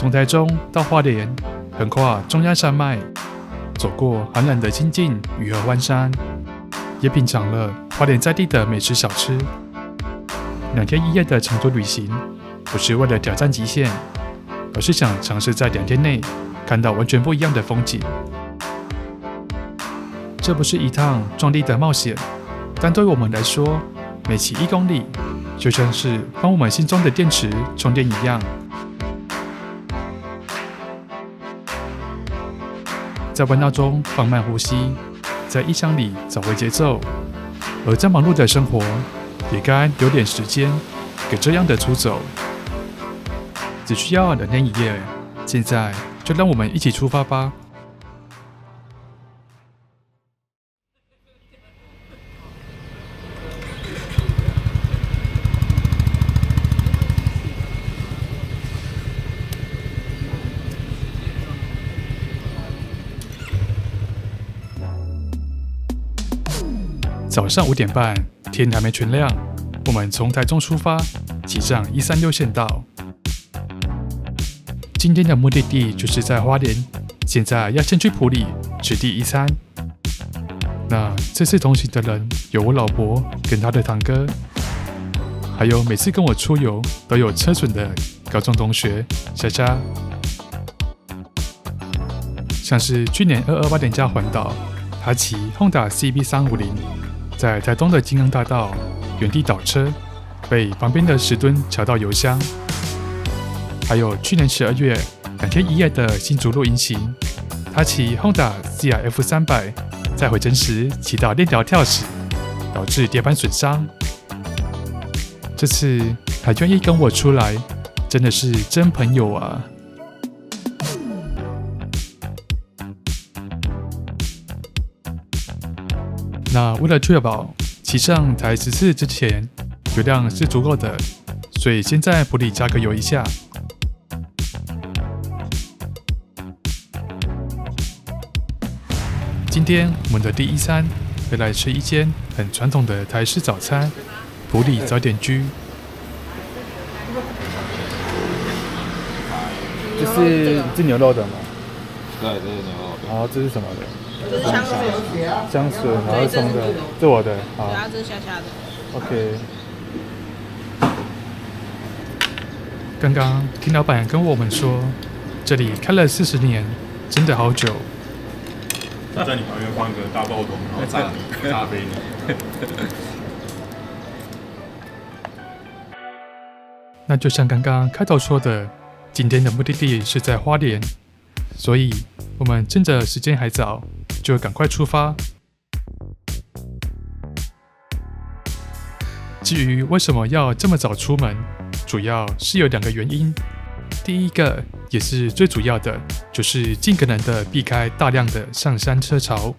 从台中到花莲，横跨中央山脉，走过寒冷的清境与合欢山，也品尝了花莲在地的美食小吃。2天1夜的长途旅行，不是为了挑战极限，而是想尝试在2天内看到完全不一样的风景。这不是一趟壮丽的冒险，但对我们来说，每骑1公里，就像是帮我们心中的电池充电一样。在弯道中放慢呼吸，在异乡里找回节奏，而在忙碌的生活，也该留点时间给这样的出走。只需要2天1夜，现在就让我们一起出发吧。早上5点半，天还没全亮，我们从台中出发，骑上136县道。今天的目的地就是在花莲，现在要先去埔里吃第一餐。那这次同行的人有我老婆跟她的堂哥，还有每次跟我出游都有车准的高中同学莎莎。像是去年228年假环岛，他骑 Honda CB350。在台东的金刚大道原地倒车，被旁边的10吨敲到油箱。还有去年12月2天1夜的新竹露营行，他骑 Honda CRF 300，在回程时骑到链条跳时，导致碟盘损伤。这次还愿意跟我出来，真的是真朋友啊！那为了确保骑上台14之前油量是足够的，所以先在埔里加个油一下。今天我们的第一餐会来吃一间很传统的台式早餐——埔里早点居。这是牛肉的吗？对，这是牛肉的。然后这是什么的？这是香笋，香笋，然后葱的，这我的，好。对啊，这是虾虾的。OK。刚刚听老板跟我们说，这里开了40年，真的好久。在你旁边放个大爆桶，然后炸咖啡呢。那就像刚刚开头说的，今天的目的地是在花莲，所以我们趁着时间还早，就赶快出发。至于为什么要这么早出门，主要是有2个原因。第一个也是最主要的，就是尽可能的避开大量的上山车潮。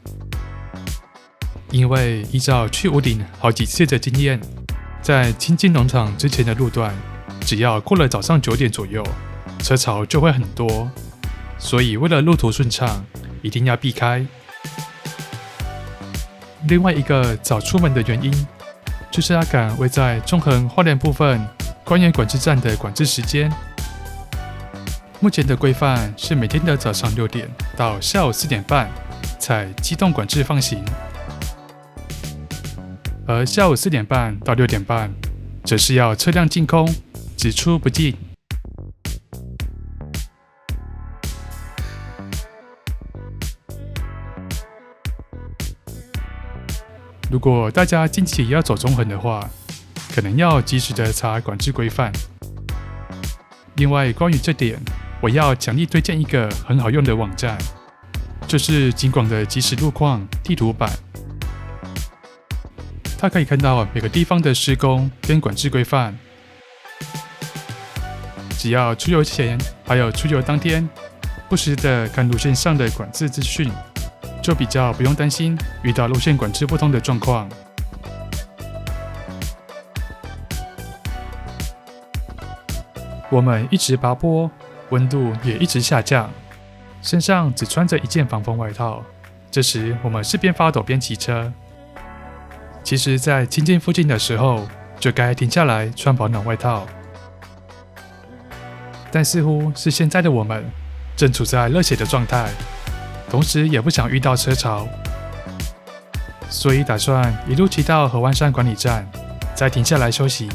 因为依照去武岭好几次的经验，在清境农场之前的路段，只要过了早上9点左右，车潮就会很多，所以为了路途顺畅，一定要避开。另外一个早出门的原因，就是要赶位在中横花莲部分官员管制站的管制时间。目前的规范是每天的早上6点到下午4点半才机动管制放行，而下午4点半到6点半则是要车辆进空，只出不进。如果大家近期要走中横的话，可能要及时的查管制规范。另外，关于这点，我要强力推荐一个很好用的网站，就是警广的即时路况地图版。它可以看到每个地方的施工跟管制规范。只要出游前还有出游当天，不时的看路线上的管制资讯，就比较不用担心遇到路线管制不通的状况。我们一直爬坡，温度也一直下降，身上只穿着一件防风外套。这时我们是边发抖边骑车。其实在清境附近的时候，就该停下来穿保暖外套。但似乎是现在的我们正处在热血的状态，同时也不想遇到车潮，所以打算一路骑到河湾山管理站，再停下来休息。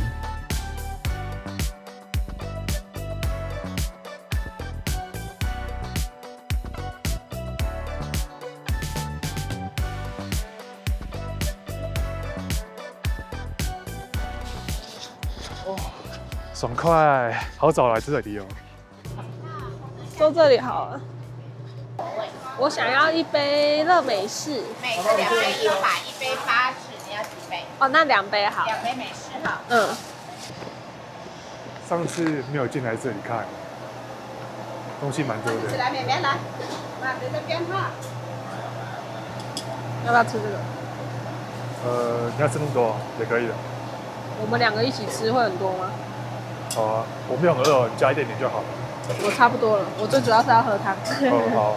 爽快，好早来这里哦。坐这里好了。我想要一杯热美式。美式2杯100，一杯80，你要几杯？哦，那2杯好。 2杯美式哈。嗯。上次没有进来这里看，东西蛮多的。来，绵绵来，那在这边哈。要不要吃这个？你要吃那么多也可以的。我们2个一起吃会很多吗？好啊，我不用饿哦，你加一点点就好了。我差不多了，我最主要是要喝汤。好。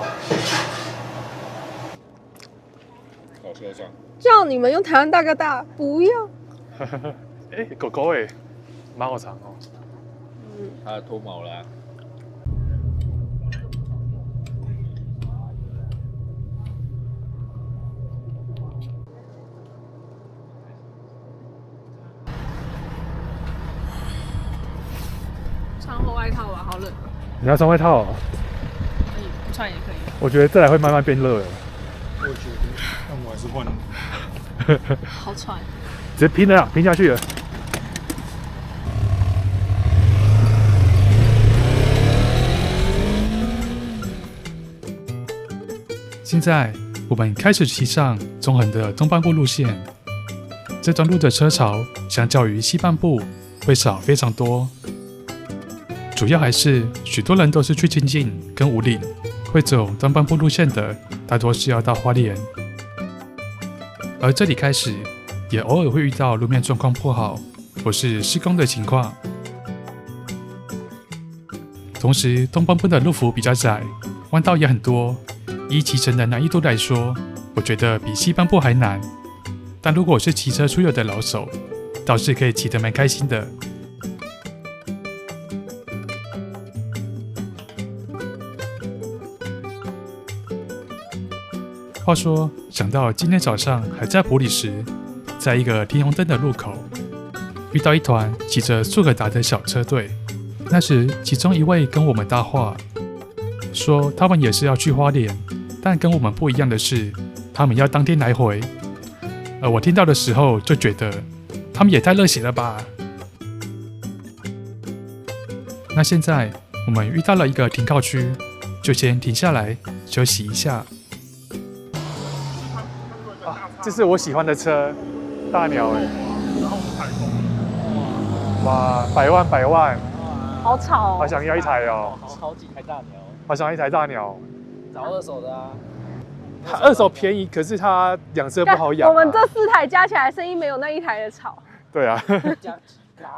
好车上，叫你们用台湾大哥大，不要。狗狗哎，蛮好长哦。它脱毛了、穿厚外套吧，好冷。你要穿外套、哦？可以，不穿也可以。我觉得再来会慢慢变热了。我觉得，但我还是换。好喘。直接拼了，拼下去了。现在我们开始骑上中横的东半部路线，这段路的车潮相较于西半部会少非常多，主要还是许多人都是去清境跟武岭，会走东半部路线的大多是要到花莲，而这里开始也偶尔会遇到路面状况不好或是施工的情况，同时东半部的路幅比较窄，弯道也很多，依骑乘的难易度来说，我觉得比西半部还难。但如果是骑车出游的老手，倒是可以骑得蛮开心的。话说，想到今天早上还在埔里时，在一个停红灯的路口，遇到一团骑着速可达的小车队。那时，其中一位跟我们搭话，说他们也是要去花莲，但跟我们不一样的是，他们要当天来回。而我听到的时候就觉得，他们也太热血了吧！那现在我们遇到了一个停靠区，就先停下来休息一下。这是我喜欢的车，大鸟哎！哇，百万！好吵哦！好想要一台哦！好几台大鸟，好想要一台大鸟。找二手的啊。它二手便宜，可是它养车不好养、啊。我们这4台加起来声音没有那一台的吵。对啊。加几缸？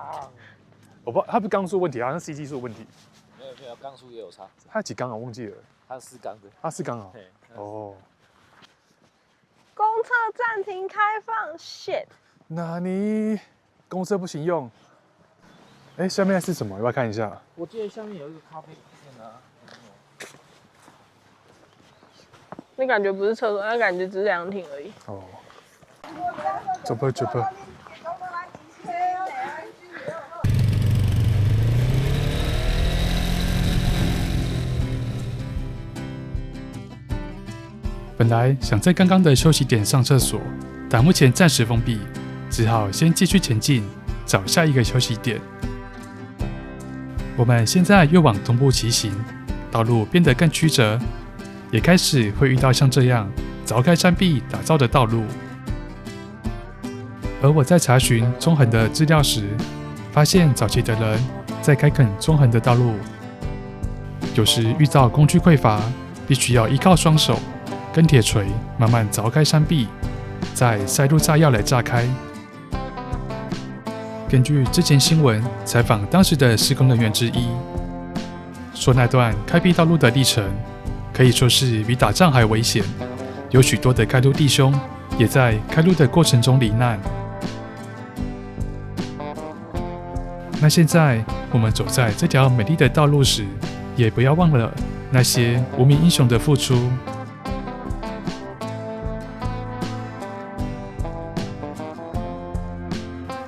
我不知道，它不是缸数问题，好像是 CG 数问题。没有，缸数也有差。它几缸啊？我忘记了。它是4缸的。它4缸啊？对。哦。公车暂停开放 ，shit。那你公车不行用？哎，下面是什么？要不要看一下？我记得下面有一个咖啡店啊。那感觉不是厕所，那感觉只是凉亭而已。哦。走吧。本来想在刚刚的休息点上厕所，但目前暂时封闭，只好先继续前进，找下一个休息点。我们现在越往东部骑行，道路变得更曲折，也开始会遇到像这样凿开山壁打造的道路。而我在查询中横的资料时，发现早期的人在开垦中横的道路，有时遇到工具匮乏，必须要依靠双手跟铁锤慢慢凿开山壁，再塞入炸药来炸开。根据之前新闻采访当时的施工人员之一，说那段开辟道路的历程可以说是比打仗还危险，有许多的开路弟兄也在开路的过程中罹难。那现在我们走在这条美丽的道路时，也不要忘了那些无名英雄的付出。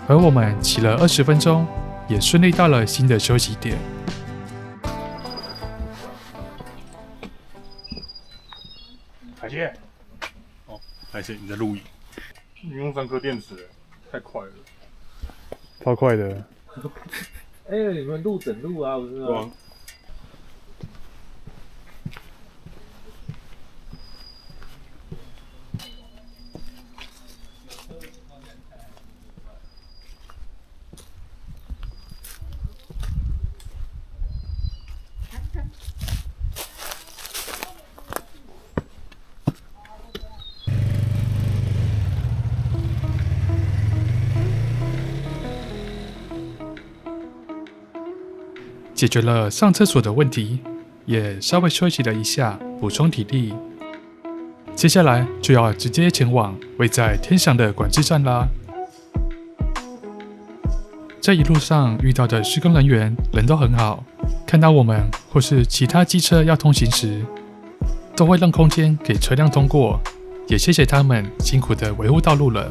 而我们骑了20分钟，也顺利到了新的休息点。海蟹，哦，海蟹你在录影？你用3颗电池，太快了，超快的。哎、你们录整路啊，不是吗？解决了上厕所的问题，也稍微休息了一下，补充体力。接下来就要直接前往位在天祥的管制站啦。这一路上遇到的施工人员人都很好，看到我们或是其他机车要通行时，都会让空间给车辆通过，也谢谢他们辛苦的维护道路了。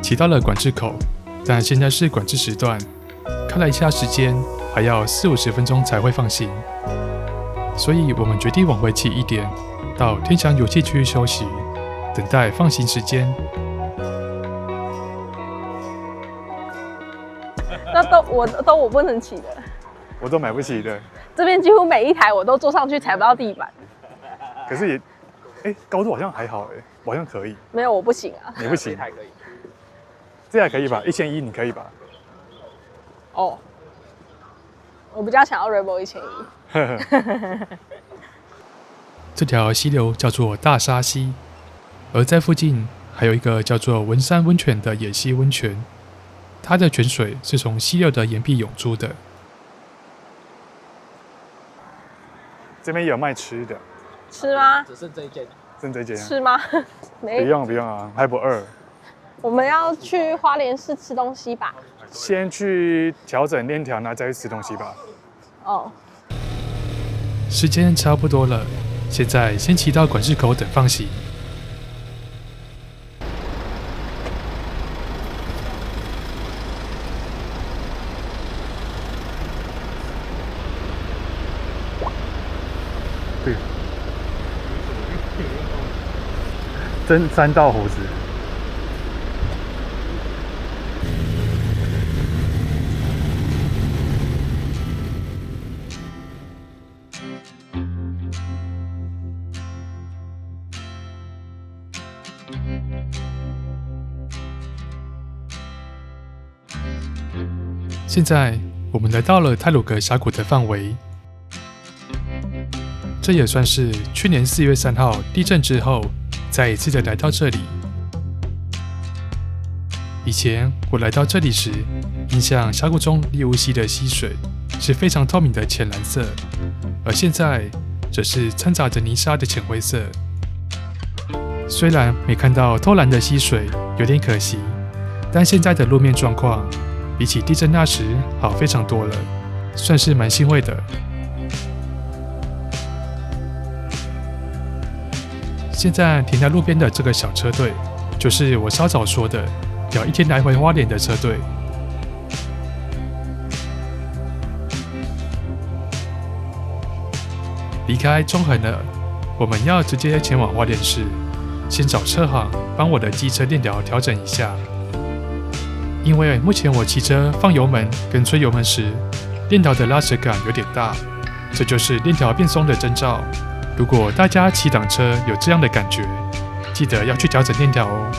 骑到了管制口，但现在是管制时段，看了一下时间，还要40-50分钟才会放行，所以我们决定往回骑一点，到天祥游戏区休息，等待放行时间。那我不能骑的，我都买不起的，这边几乎每一台我都坐上去踩不到地板。可是也，高度好像还好我好像可以。没有，我不行啊。你不行，这台可以。这台可以吧？1100你可以吧？哦，我比较想要 Rebel 1100。这条溪流叫做大沙溪，而在附近还有一个叫做文山温泉的野溪温泉，它的泉水是从溪流的岩壁涌出的。这边也有卖吃的，吃吗？只剩这一件。剩这间吃吗？没，不用啊，还不饿。我们要去花莲市吃东西吧？先去调整链条，然后再去吃东西吧。哦，时间差不多了，现在先骑到管制口等放行。对，真3道胡子。现在我们来到了太鲁阁峡谷的范围，这也算是去年4月3号地震之后再一次的来到这里。以前我来到这里时，印象峡谷中猎物溪的溪水是非常透明的浅蓝色，而现在则是掺杂着泥沙的浅灰色。虽然没看到透蓝的溪水，有点可惜，但现在的路面状况比起地震那时好非常多了，算是蛮欣慰的。现在停在路边的这个小车队，就是我稍早说的要1天来回花莲的车队。离开中横了，我们要直接前往花莲市，先找车行帮我的机车链条调整一下。因为目前我骑车放油门跟吹油门时，链条的拉扯感有点大，这就是链条变松的征兆。如果大家骑挡车有这样的感觉，记得要去调整链条哦。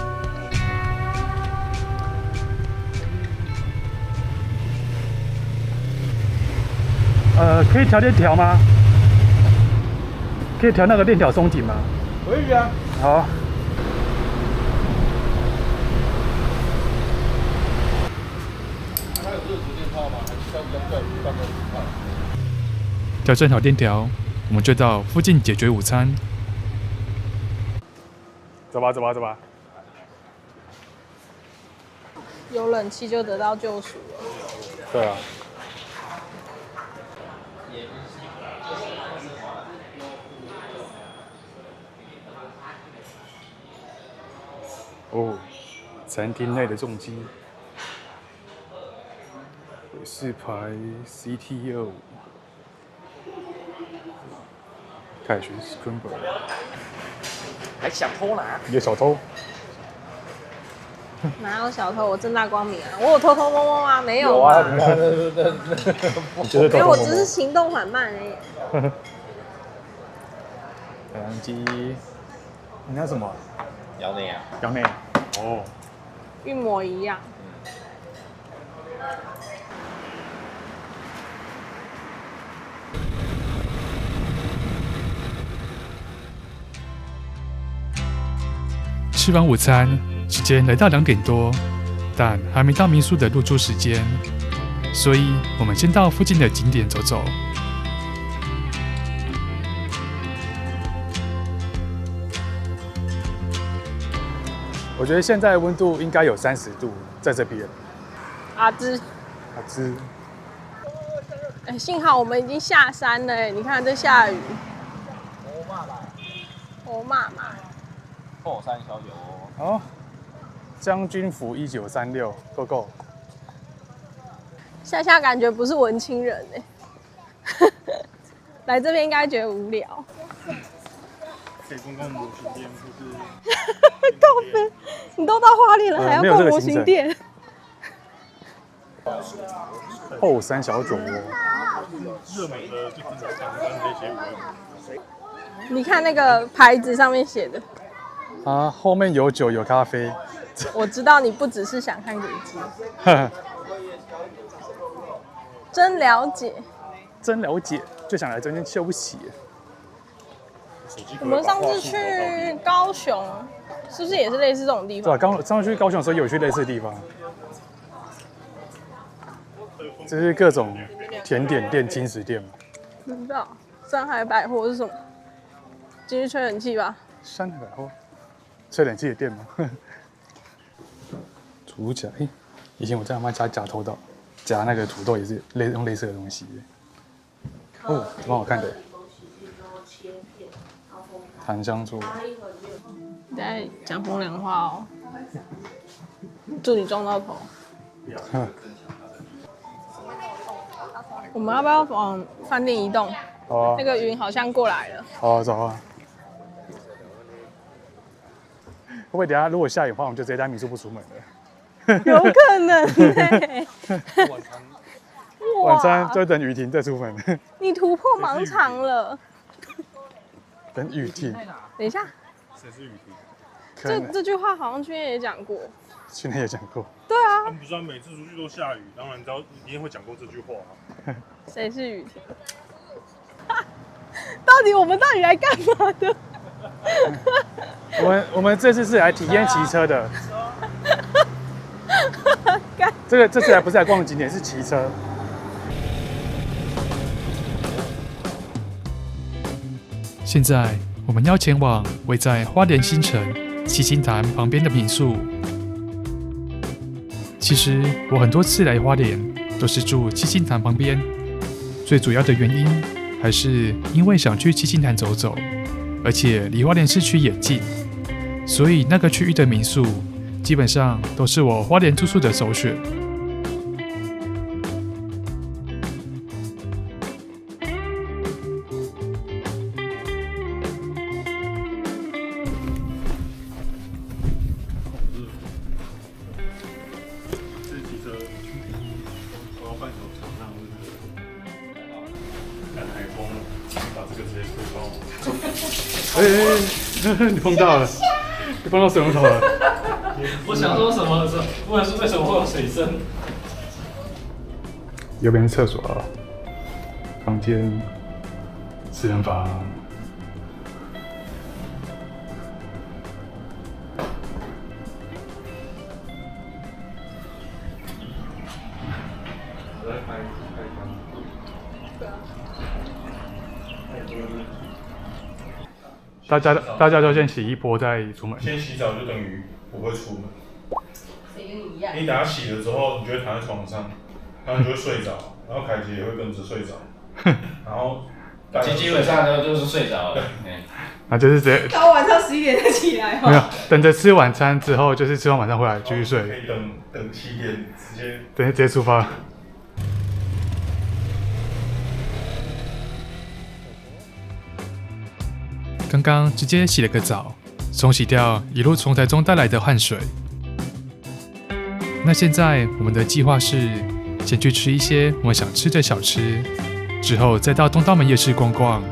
可以调链条吗？可以调那个链条松紧吗？可以啊。好。它有热直电炮吗？还是要半个炮？调整好链条，我们就到附近解决午餐，走吧，走吧，走吧。有冷气就得到救赎了。对啊。哦，餐厅内的重机，伟士牌 CT25，凯旋 Scramble， 还想偷拿？你个小偷！哪有小偷？我正大光明啊！我有偷偷摸摸吗？没有啊，吧？你觉得偷偷摸摸？因为我只是行动缓慢而已。海洋机，你那什么？姚内啊，杨内。哦。一模一样。吃完午餐，时间来到2点多，但还没到民宿的入住时间，所以我们先到附近的景点走走。我觉得现在温度应该有30度，在这边。阿芝，哎，幸好我们已经下山了，哎，你看这下雨。我妈妈。后山小酒窝。哦，将军府1936 ，Go Go。夏夏感觉不是文青人哎，来这边应该觉得无聊。可以逛逛模型店，或是告别，你都到花莲了，还要逛模型店？后山小酒窝，热门的就真的刚刚那些鱼。你看那个牌子上面写的。啊，后面有酒有咖啡。我知道你不只是想看古迹，真了解，真了解，就想来这边休息。我们上次去高雄，是不是也是类似这种地方？对啊，上次去高雄的时候有去类似的地方，就是各种甜点店、轻食店嘛。不知道上海百货是什么？进去吹冷气吧。山海百货，吹冷气的店吗？土甲，以前我在阿妈家夹头岛，夹那个土豆也是用类似的东西。哦，蛮好看的。檀香桌。你在讲风凉话哦。祝你撞到头。我们要不要往饭店移动？好啊。那个云好像过来了。好啊，走啊。会不会等下如果下雨的话，我们就直接在民宿不出门了？有可能欸。晚餐就等雨停再出门。你突破盲肠了。等雨停。等一下。谁是雨停？这句话好像去年也讲过。去年也讲过。对啊。他们不是每次出去都下雨，当然一定会讲过这句话啊。谁是雨停？我们到底来干嘛的？我们这次是来体验骑车的。这次还不是来逛景点，是骑车。现在我们要前往位在花莲新城七星潭旁边的民宿。其实我很多次来花莲都是住七星潭旁边，最主要的原因还是因为想去七星潭走走，而且离花莲市区也近，所以那个区域的民宿基本上都是我花莲住宿的首选。你碰到了，你碰到水龙头了。我想说什么？问的是为什么会有水声？右边是厕所啊，房间、私人房。大家都先洗一波再出门。先洗澡就等于不会出门。谁跟你一样？你等下洗了之后，你就会躺在床上，然后你就会睡着，然后凯杰也会跟着睡着，然后基本上都就是睡着了。那就是直接到晚上11点才起来没有等着吃晚餐之后，就是吃完晚餐回来继续可睡，以等7点直接。直接出发。刚刚直接洗了个澡，冲洗掉一路从台中带来的汗水。那现在我们的计划是先去吃一些我们想吃的小吃，之后再到东大门夜市逛逛。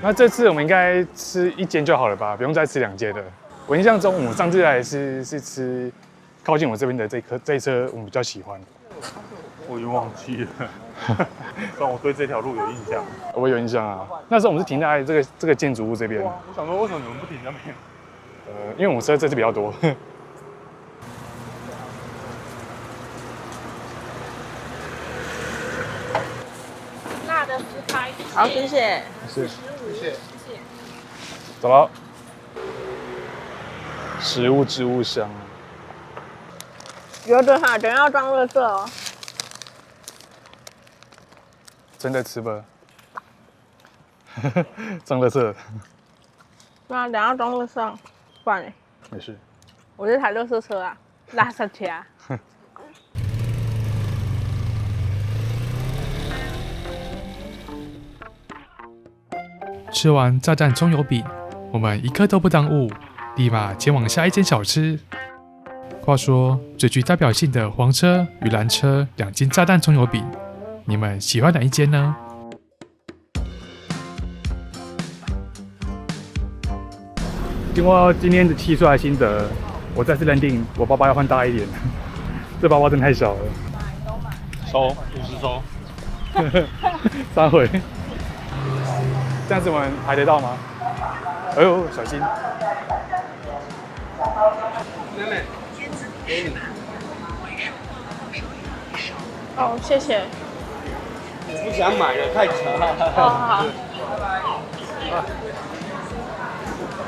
那这次我们应该吃1间就好了吧，不用再吃2间的。我印象中我们上次来是吃靠近我这边的这一车，我们比较喜欢。我已经忘记了，但我对这条路有印象。我有印象啊，那时候我们是停在这个建筑物这边。我想说为什么你们不停那边？因为我们车这次比较多。辣的4开。好，谢谢。是，谢谢。走了。食物之物香。有的哈，等一下要装垃圾哦。真的吃吧。装垃圾。对啊，等一下装垃圾，不然呢？没事。我这台垃圾车啊，垃圾车啊。吃完炸弹葱油饼，我们一刻都不耽误，立马前往下一间小吃。话说，最具代表性的黄车与蓝车2间炸弹葱油饼，你们喜欢哪一间呢？经过今天的汽出来心得，我再次认定我包包要换大一点，这包包真的太小了。收50收。3回。这样子我们排得到吗？哎呦，小心！妹妹，给你。哦，谢谢。我不想买了，太急了。好。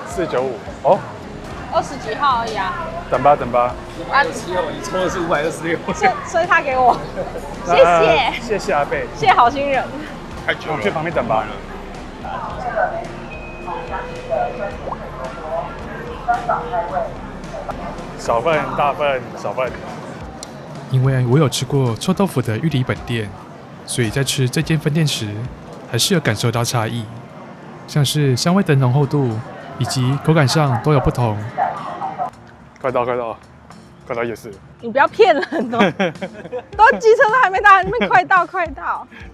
495哦，20几号而已啊。等吧。526，你抽的是526。所以他给我，谢谢。谢谢阿贝，谢谢好心人。太久了，我们去旁边等吧。小份、大份、小份。因为我有吃过臭豆腐的玉里本店，所以在吃这间分店时，还是有感受到差异，像是香味的浓厚度以及口感上都有不同。快到夜市，你不要骗人哦！都机车都还没到，你们快到！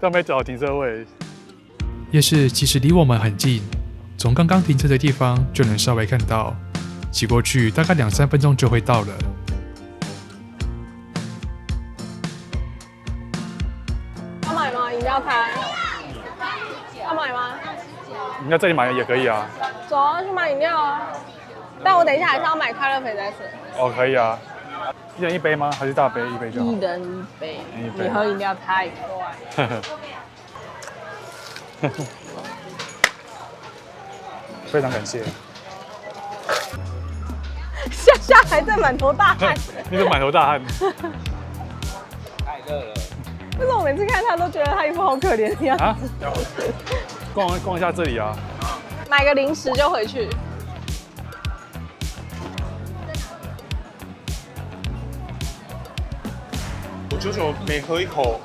都没找到停车位。夜市其实离我们很近，从刚刚停车的地方就能稍微看到，骑过去大概2-3分钟就会到了。要买吗？饮料开。要买吗？你在这里买也可以啊。走啊，去买饮料啊！但我等一下还是要买快乐肥仔水。哦，可以啊。1人1杯吗？还是大杯1杯就好？1人1杯。一杯你喝饮料太快。非常感谢。下还在满头大汗。你怎么满头大汗？太热了。为什么我每次看他都觉得他一副好可怜的样子？啊？逛一下这里啊。买个零食就回去。我久久每喝一口，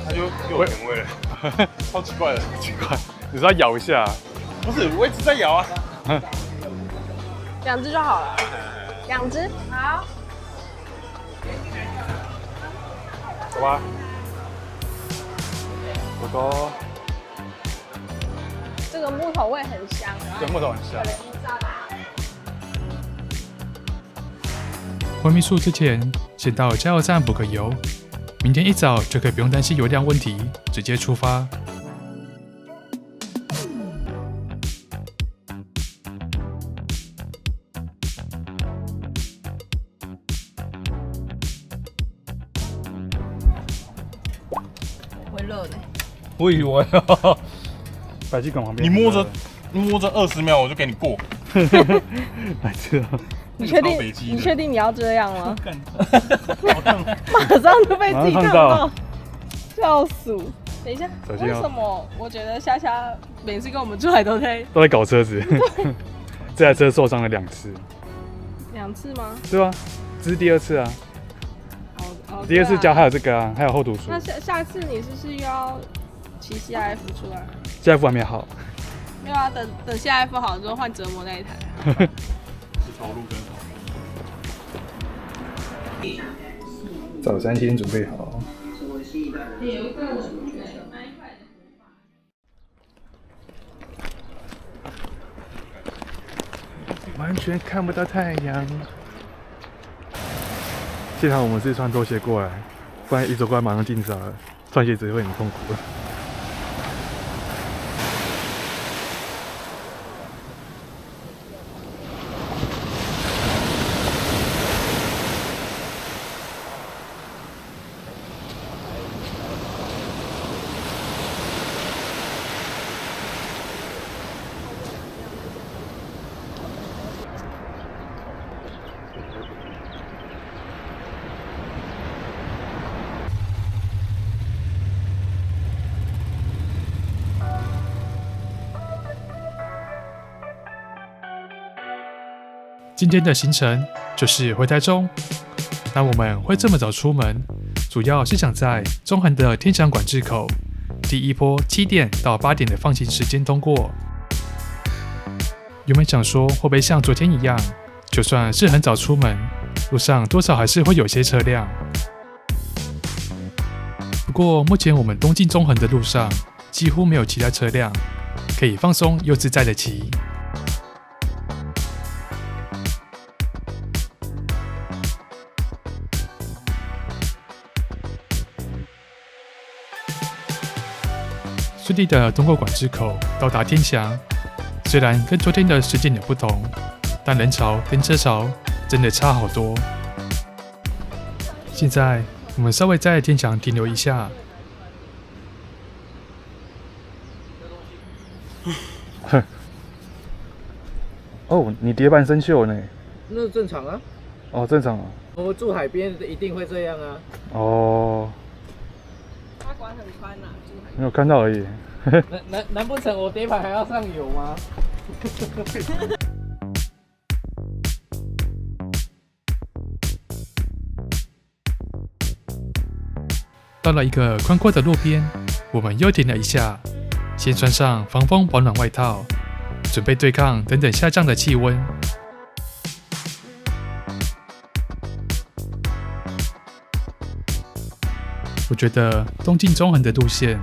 它就有甜味了，超奇怪的。奇怪，你是要咬一下？不是，我一直在咬啊。 2只就好了，2只好。走吧，狗狗。这个木头味很香，对，木头很香。回民宿之前，先到加油站补个油，明天一早就可以不用担心油量问题，直接出发。会热呢。我以为百济馆旁边，你摸着20秒我就给你过。白痴啊！你确定？超北极的你确定你要这样吗？干马上就被自己马上看看到到，笑死！等一下，手机哦为什么我觉得夏夏每次跟我们出来都在都在搞车子，这台车受伤了2次， 2次吗？对吧？这是第2次啊，哦，第2次加还有。有这个啊，还有后读书那下次你是不是又要骑 CRF 出来？现在还没好。没有啊，等 CRF 好之后换折磨那一台啊。是头路跟早餐先准备好。完全看不到太阳。幸好我们是穿拖鞋过来，不然一走过来马上进沙了，穿鞋子会很痛苦。今天的行程就是回台中。那我们会这么早出门，主要是想在中横的天祥管制口第一波7点到8点的放行时间通过。原本想说会不会像昨天一样，就算是很早出门，路上多少还是会有些车辆。不过目前我们东进中横的路上几乎没有其他车辆，可以放松又自在的骑。顺利的通过管制口，到达天祥。虽然跟昨天的时间有不同，但人潮跟车潮真的差好多。现在我们稍微在天祥停留一下。哦，你蝶斑生锈呢？那正常啊。哦，正常啊。我们住海边一定会这样啊。哦，它管很宽呐，没有看到而已。难不成我碟盘还要上油吗？到了一个宽阔的路边，我们又停了一下，先穿上防风保暖外套，准备对抗等等下降的气温。我觉得东进中横的路线，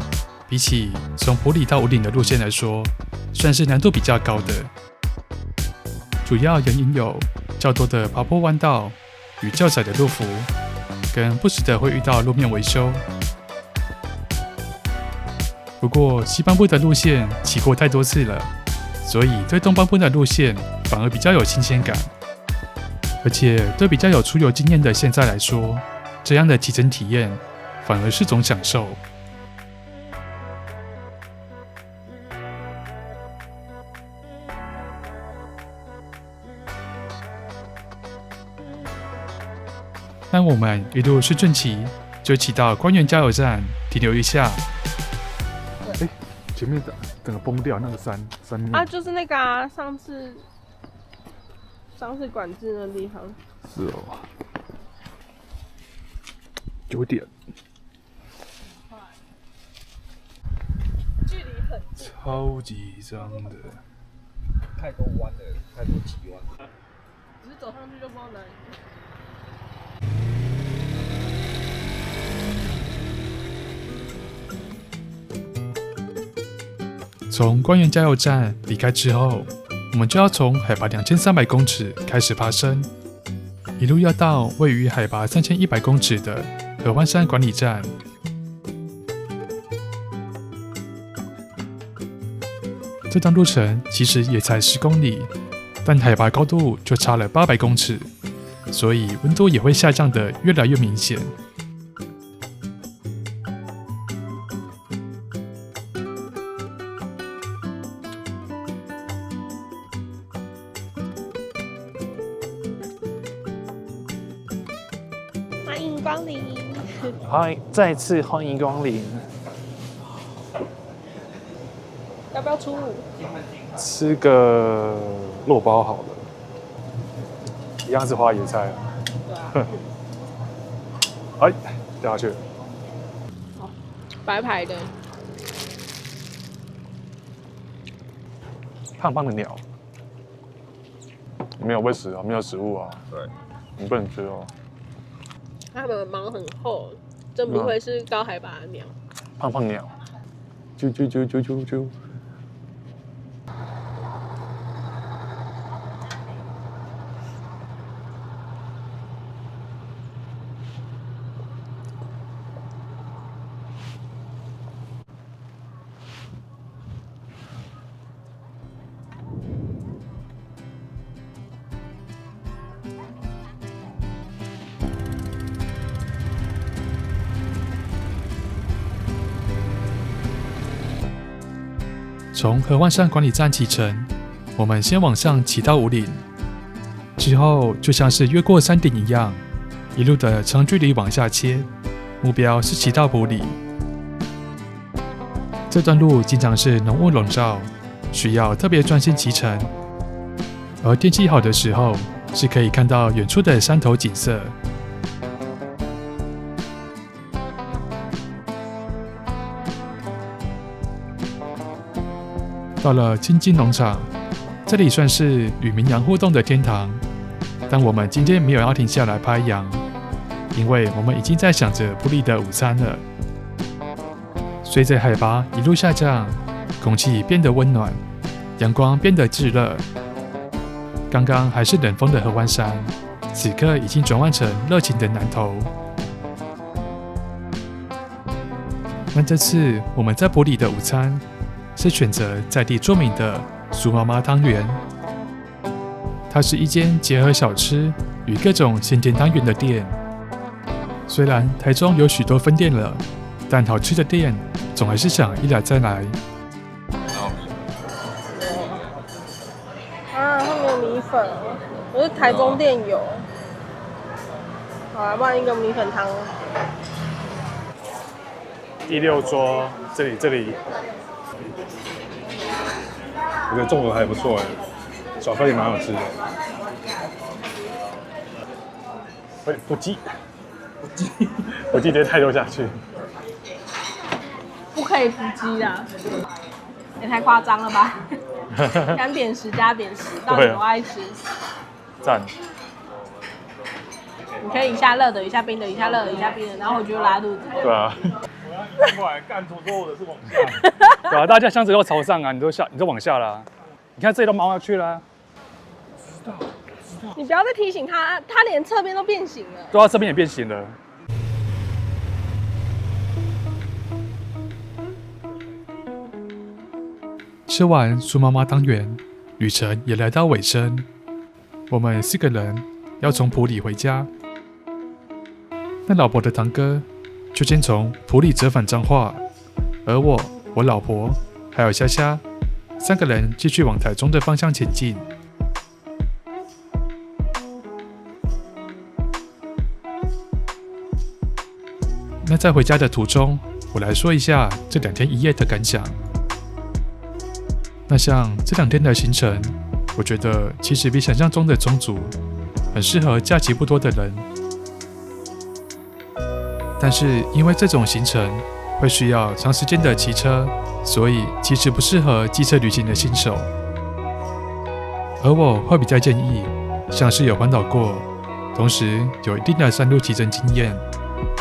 比起从埔里到武岭的路线来说，算是难度比较高的。主要原因有较多的爬坡弯道与较窄的路幅，跟不时的会遇到路面维修。不过西半部的路线骑过太多次了，所以对东半部的路线反而比较有新鲜感。而且对比较有出游经验的现在来说，这样的骑乘体验反而是种享受。那我们一路是顺骑，就骑到官园加油站停留一下。前面整个崩掉那个山面啊，就是那个啊，上次管制的地方。是哦，9点，距离很近，超级脏的。太多弯了，太多急弯。只是走上去就不知道哪里。从官园加油站离开之后，我们就要从海拔2300公尺开始爬升，一路要到位于海拔3100公尺的合欢山管理站。这段路程其实也才10公里，但海拔高度就差了800公尺，所以温度也会下降得越来越明显。欢迎光临。嗨，再次欢迎光临。要不要出五？吃个肉包好了，一样是花椰菜。对啊。哎，掉下去了。白牌的。胖胖的鸟，没有喂食啊，没有食物啊。对，你不能吃哦。它们的毛很厚，真不愧是高海拔的鸟。胖胖鸟，啾啾啾啾啾啾。从合欢山管理站启程，我们先往上骑到武岭，之后就像是越过山顶一样，一路的长距离往下切，目标是骑到埔里。这段路经常是浓雾笼罩，需要特别专心骑乘，而天气好的时候，是可以看到远处的山头景色。到了清金农场，这里算是与绵羊互动的天堂。但我们今天没有要停下来拍羊，因为我们已经在想着埔里的午餐了。随着海拔一路下降，空气变得温暖，阳光变得炙热。刚刚还是冷风的合欢山，此刻已经转换成热情的南投。那这次我们在埔里的午餐是选择在地著名的苏妈妈汤圆。它是一间结合小吃与各种鲜甜汤圆的店。虽然台中有许多分店了，但好吃的店总还是想一来再来。啊，它没有米粉，可是台中店有。好啊，不然一个米粉汤。第6桌，这里。我觉得综合还不错哎，小饭也蛮好吃的。不鸡直接太多下去。不可以不鸡啊！也太夸张了吧！敢点10加点10，到底多爱吃？赞！你可以一下热的，一下冰的，一下热的，一下冰的，然后我就拉肚子。对啊。过来干错错的是往下。对啊，大家箱子都朝上啊，你都往下啦。你看这里都凹下去啦。你不要再提醒他，他连侧边都变形了。对啊，这边也变形了。吃完苏妈妈汤圆，旅程也来到尾声。我们4个人要从埔里回家。那老婆的堂哥就先从埔里折返彰化，而我老婆还有虾虾3个人继续往台中的方向前进。那在回家的途中，我来说一下这2天1夜的感想。那像这2天的行程，我觉得其实比想象中的充足，很适合假期不多的人。但是因为这种行程会需要长时间的骑车，所以其实不适合机车旅行的新手。而我会比较建议，像是有环岛过，同时有一定的山路骑乘经验，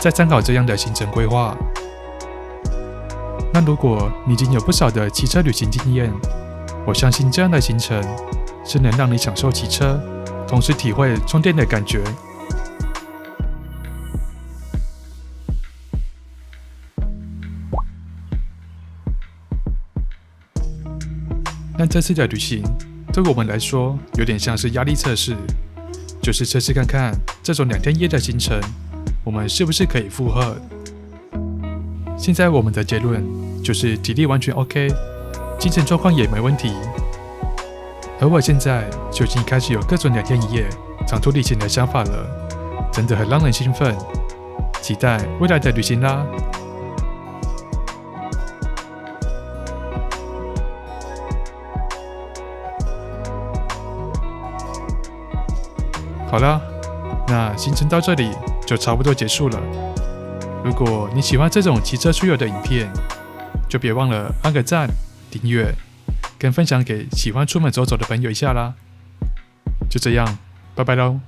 再参考这样的行程规划。那如果你已经有不少的骑车旅行经验，我相信这样的行程是能让你享受骑车，同时体会充电的感觉。那这次的旅行对我们来说有点像是压力测试，就是测试看看这种2天1夜的行程，我们是不是可以负荷。现在我们的结论就是体力完全 OK， 精神状况也没问题。而我现在就已经开始有各种2天1夜长途旅行的想法了，真的很让人兴奋，期待未来的旅行啦！好啦，那行程到这里就差不多结束了。如果你喜欢这种骑车出游的影片，就别忘了按个赞、订阅，跟分享给喜欢出门走走的朋友一下啦。就这样，拜拜喽！